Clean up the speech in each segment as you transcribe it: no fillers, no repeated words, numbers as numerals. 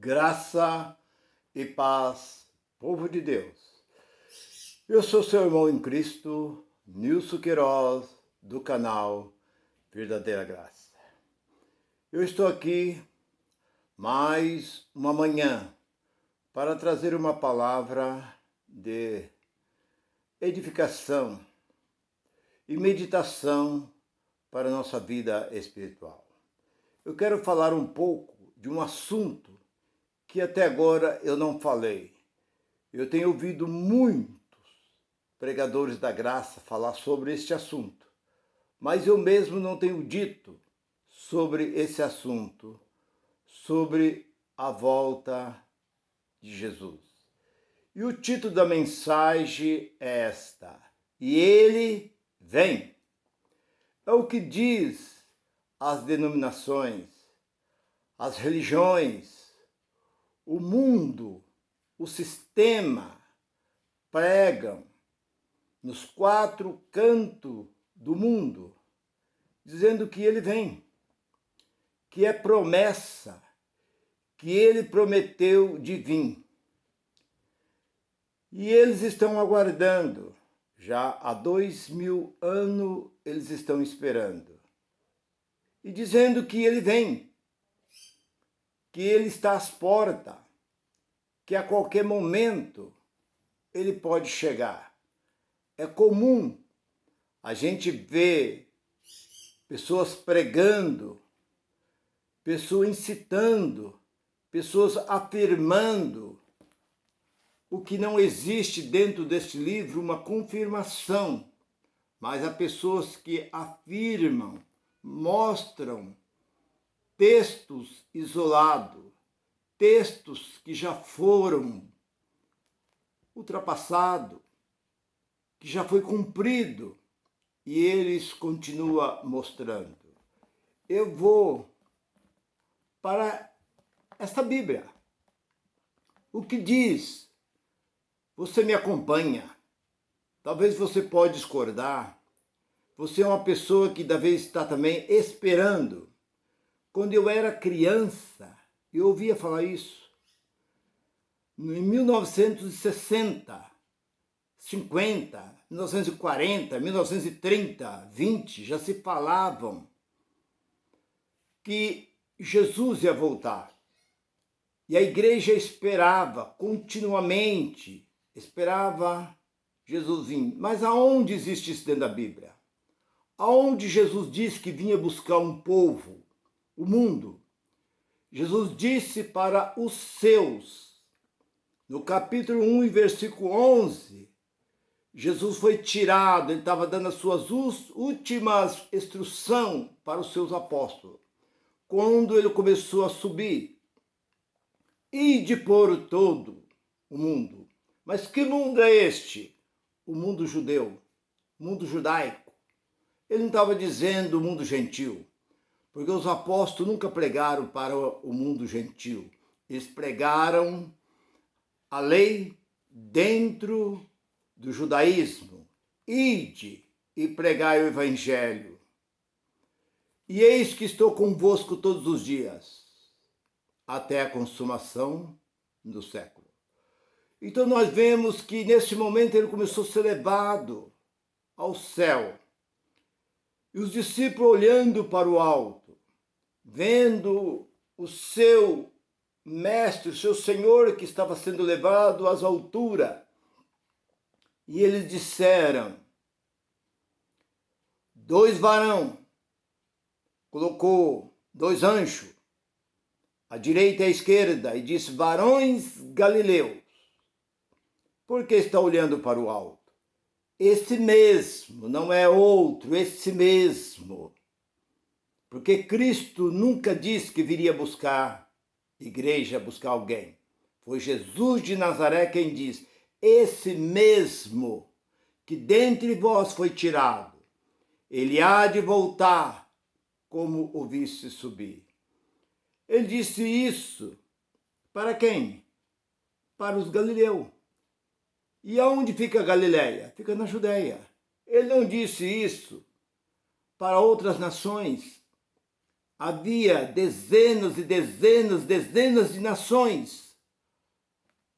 Graça e paz, povo de Deus. Eu sou seu irmão em Cristo, Nilson Queiroz, do canal Verdadeira Graça. Eu estou aqui mais uma manhã para trazer uma palavra de edificação e meditação para a nossa vida espiritual. Eu quero falar um pouco de um assunto que até agora eu não falei. Eu tenho ouvido muitos pregadores da graça falar sobre este assunto, mas eu mesmo não tenho dito sobre esse assunto, sobre a volta de Jesus. E o título da mensagem é esta: E ele vem. É o que diz as denominações, as religiões, o mundo, o sistema pregam nos quatro cantos do mundo, dizendo que ele vem, que é promessa, que ele prometeu de vir. E eles estão aguardando, já há 2000 anos eles estão esperando, e dizendo que ele vem, que ele está às portas, que a qualquer momento ele pode chegar. É comum a gente ver pessoas pregando, pessoas incitando, pessoas afirmando o que não existe dentro deste livro, uma confirmação, mas há pessoas que afirmam, mostram textos isolados, textos que já foram ultrapassados, que já foi cumprido, e eles continuam mostrando. Eu vou para esta Bíblia. O que diz? Você me acompanha. Talvez você pode discordar. Você é uma pessoa que talvez está também esperando. Quando eu era criança, eu ouvia falar isso. Em 1960, 50, 1940, 1930, 20, já se falavam que Jesus ia voltar. E a igreja esperava continuamente, esperava Jesus vir. Mas aonde existe isso dentro da Bíblia? Aonde Jesus disse que vinha buscar um povo, o mundo? Jesus disse para os seus, no capítulo 1 e versículo 11, Jesus foi tirado, ele estava dando as suas últimas instruções para os seus apóstolos. Quando ele começou a subir, ide por todo o mundo. Mas que mundo é este? O mundo judeu, o mundo judaico. Ele não estava dizendo o mundo gentil, porque os apóstolos nunca pregaram para o mundo gentil. Eles pregaram a lei dentro do judaísmo. Ide e pregai o evangelho. E eis que estou convosco todos os dias, até a consumação do século. Então nós vemos que nesse momento ele começou a ser levado ao céu. E os discípulos olhando para o alto, vendo o seu mestre, o seu Senhor que estava sendo levado às alturas. E eles disseram, dois varão, colocou dois anjos, à direita e à esquerda, e disse, varões galileus, por que está olhando para o alto? Esse mesmo, não é outro, esse mesmo. Porque Cristo nunca disse que viria buscar igreja, buscar alguém. Foi Jesus de Nazaré quem diz, esse mesmo que dentre vós foi tirado, ele há de voltar como o viste subir. Ele disse isso para quem? Para os galileus. E aonde fica a Galileia? Fica na Judéia. Ele não disse isso para outras nações. havia dezenas e dezenas de nações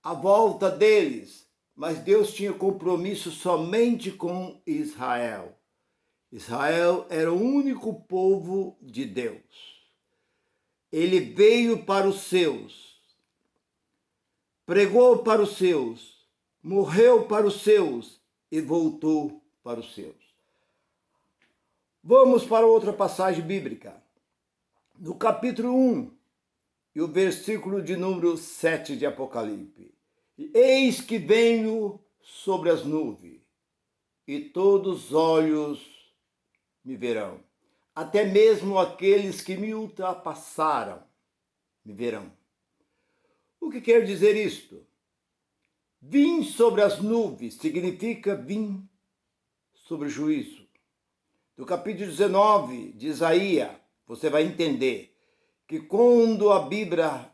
à volta deles, mas Deus tinha compromisso somente com Israel. Israel era o único povo de Deus. Ele veio para os seus, pregou para os seus, morreu para os seus e voltou para os seus. Vamos para outra passagem bíblica. No capítulo 1 e o versículo de número 7 de Apocalipse. Eis que venho sobre as nuvens, e todos os olhos me verão. Até mesmo aqueles que me ultrapassaram me verão. O que quer dizer isto? Vim sobre as nuvens significa vim sobre o juízo. Do capítulo 19 de Isaías, você vai entender que quando a Bíblia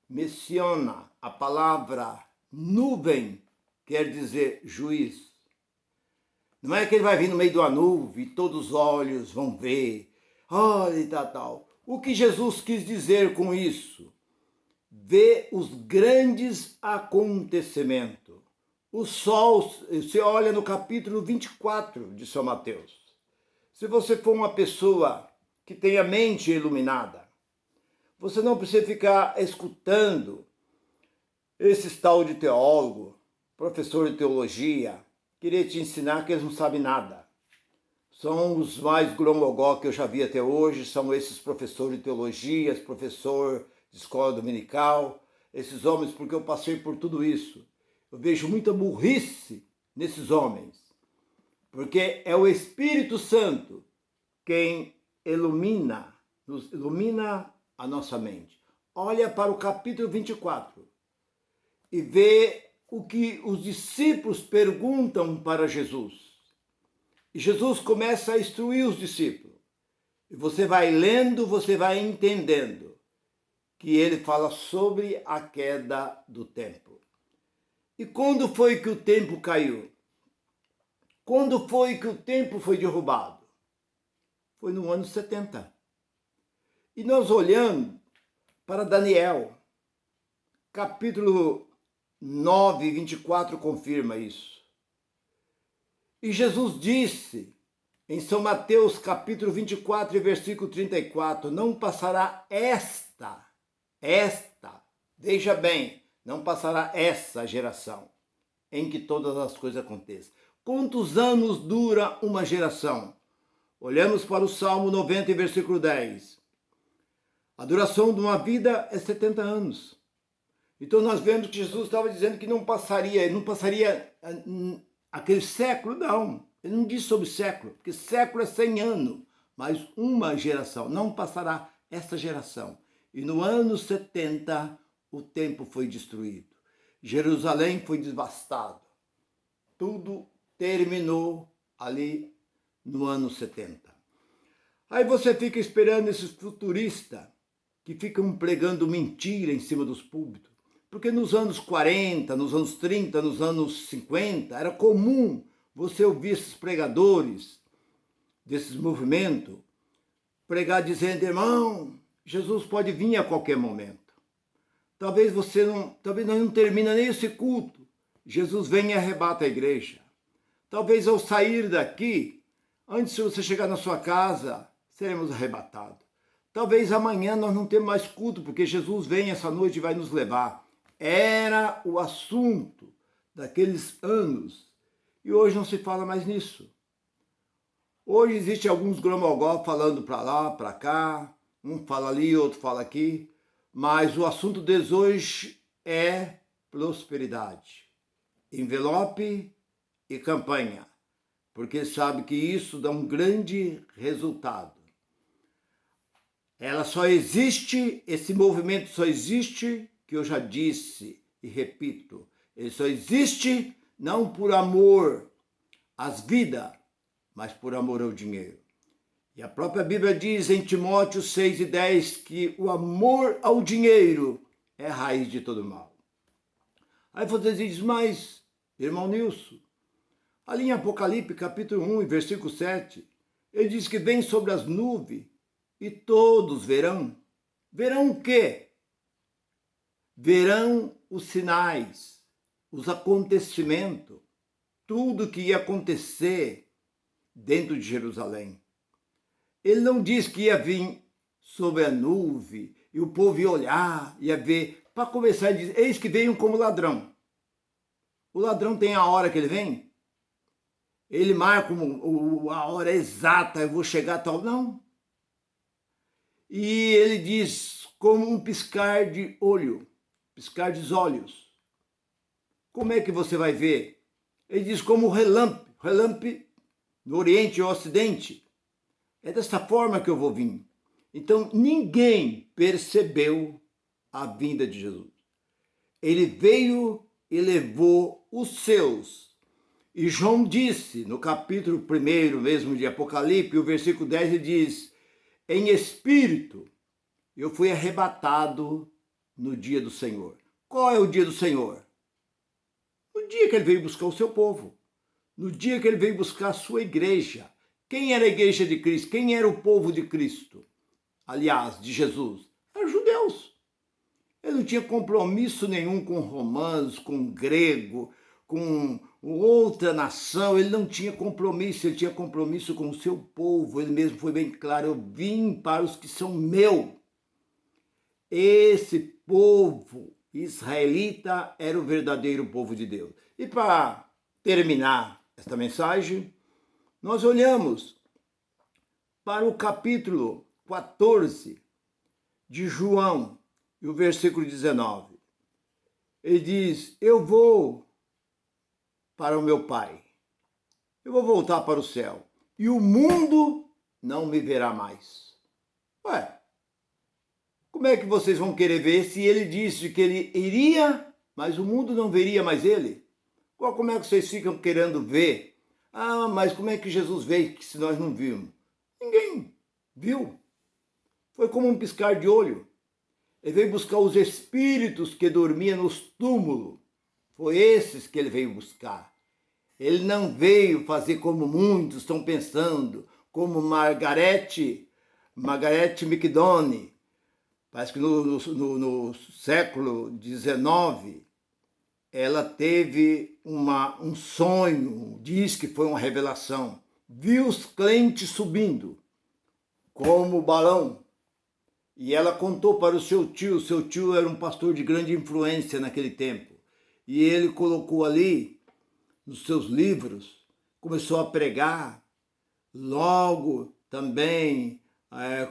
menciona a palavra nuvem, quer dizer juiz. Não é que ele vai vir no meio de uma nuvem e todos os olhos vão ver. Olha e tal. O que Jesus quis dizer com isso? Ver os grandes acontecimentos. O sol, você olha no capítulo 24 de São Mateus. Se você for uma pessoa que tem a mente iluminada, você não precisa ficar escutando esses tal de teólogo, professor de teologia, querer te ensinar que eles não sabem nada. São os mais glomogó que eu já vi até hoje, são esses professores de teologia, professor de escola dominical, esses homens, porque eu passei por tudo isso. Eu vejo muita burrice nesses homens, porque é o Espírito Santo quem nos ilumina a nossa mente. Olha para o capítulo 24 e vê o que os discípulos perguntam para Jesus. E Jesus começa a instruir os discípulos. E você vai lendo, você vai entendendo que ele fala sobre a queda do templo. E quando foi que o templo caiu? Quando foi que o templo foi derrubado? Foi no ano 70. E nós olhamos para Daniel, capítulo 9, 24 confirma isso. E Jesus disse em São Mateus, capítulo 24, versículo 34, não passará esta, veja bem, não passará essa geração em que todas as coisas aconteçam. Quantos anos dura uma geração? Olhamos para o Salmo 90, versículo 10. A duração de uma vida é 70 anos. Então nós vemos que Jesus estava dizendo que não passaria aquele século, não. Ele não disse sobre século, porque século é 100 anos, mas uma geração, não passará essa geração. E no ano 70 o templo foi destruído. Jerusalém foi devastado. Tudo terminou ali no ano 70. Aí você fica esperando esses futuristas que ficam pregando mentira em cima dos púlpitos. Porque nos anos 40, nos anos 30, nos anos 50, era comum você ouvir esses pregadores desses movimentos pregar dizendo, irmão, Jesus pode vir a qualquer momento. Talvez nós não termina nem esse culto. Jesus vem e arrebata a igreja. Talvez ao sair daqui, antes de você chegar na sua casa, seremos arrebatados. Talvez amanhã nós não temos mais culto, porque Jesus vem essa noite e vai nos levar. Era o assunto daqueles anos. E hoje não se fala mais nisso. Hoje existe alguns gromogó falando para lá, para cá. Um fala ali, outro fala aqui. Mas o assunto deles hoje é prosperidade. Envelope e campanha. Porque sabe que isso dá um grande resultado. Ela só existe, esse movimento só existe, que eu já disse e repito, ele só existe não por amor às vidas, mas por amor ao dinheiro. E a própria Bíblia diz em Timóteo 6:10 que o amor ao dinheiro é a raiz de todo mal. Aí você diz, mas, irmão Nilson, ali em Apocalipse capítulo 1, versículo 7, ele diz que vem sobre as nuvens e todos verão. Verão o quê? Verão os sinais, os acontecimentos, tudo que ia acontecer dentro de Jerusalém. Ele não diz que ia vir sobre a nuvem e o povo ia olhar, ia ver. Para começar, ele diz, eis que veio como ladrão. O ladrão tem a hora que ele vem? Ele marca a hora exata, eu vou chegar tal. Não. E ele diz, como um piscar de olho, piscar dos olhos. Como é que você vai ver? Ele diz como relâmpago no Oriente e no Ocidente. É dessa forma que eu vou vir. Então, ninguém percebeu a vinda de Jesus. Ele veio e levou os seus. E João disse, no capítulo 1 mesmo de Apocalipse, o versículo 10, ele diz, em espírito eu fui arrebatado no dia do Senhor. Qual é o dia do Senhor? No dia que ele veio buscar o seu povo. No dia que ele veio buscar a sua igreja. Quem era a igreja de Cristo? Quem era o povo de Cristo? Aliás, de Jesus? Eram judeus. Ele não tinha compromisso nenhum com romanos, com grego, com outra nação. Ele não tinha compromisso, ele tinha compromisso com o seu povo. Ele mesmo foi bem claro, eu vim para os que são meu. Esse povo israelita era o verdadeiro povo de Deus. E para terminar esta mensagem, nós olhamos para o capítulo 14 de João, e o versículo 19. Ele diz, eu vou para o meu Pai, eu vou voltar para o céu, e o mundo não me verá mais. Ué, como é que vocês vão querer ver se ele disse que ele iria, mas o mundo não veria mais ele? Como é que vocês ficam querendo ver? Ah, mas como é que Jesus veio se nós não vimos? Ninguém viu. Foi como um piscar de olho. Ele veio buscar os espíritos que dormiam nos túmulos. Foi esses que ele veio buscar. Ele não veio fazer como muitos estão pensando, como Margaret McDonald. Parece que no século XIX, ela teve um sonho, diz que foi uma revelação. Viu os crentes subindo, como balão. E ela contou para o seu tio era um pastor de grande influência naquele tempo. E ele colocou ali, nos seus livros, começou a pregar. Logo também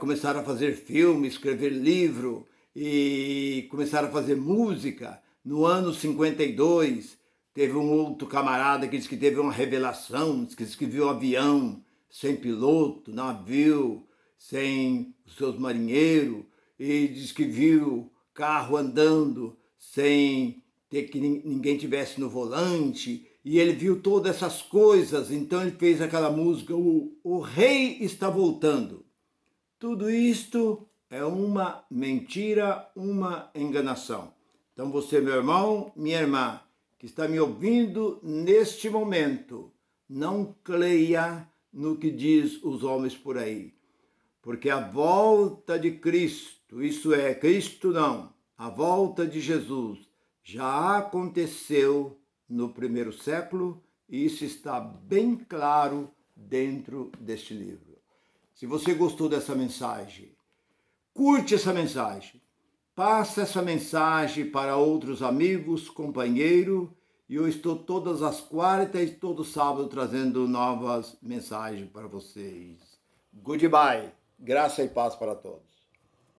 começaram a fazer filme, escrever livro e começaram a fazer música. No ano 52, teve um outro camarada que disse que teve uma revelação, disse que viu um avião sem piloto, navio sem os seus marinheiros, e diz que viu carro andando sem ter que ninguém tivesse no volante, e ele viu todas essas coisas. Então ele fez aquela música, o rei está voltando. Tudo isto é uma mentira, uma enganação. Então você, meu irmão, minha irmã, que está me ouvindo neste momento, não creia no que diz os homens por aí. Porque a volta de Cristo, isso é, Cristo não, a volta de Jesus já aconteceu no primeiro século e isso está bem claro dentro deste livro. Se você gostou dessa mensagem, curte essa mensagem, passa essa mensagem para outros amigos, companheiros, e eu estou todas as quartas e todo sábado trazendo novas mensagens para vocês. Goodbye, graça e paz para todos.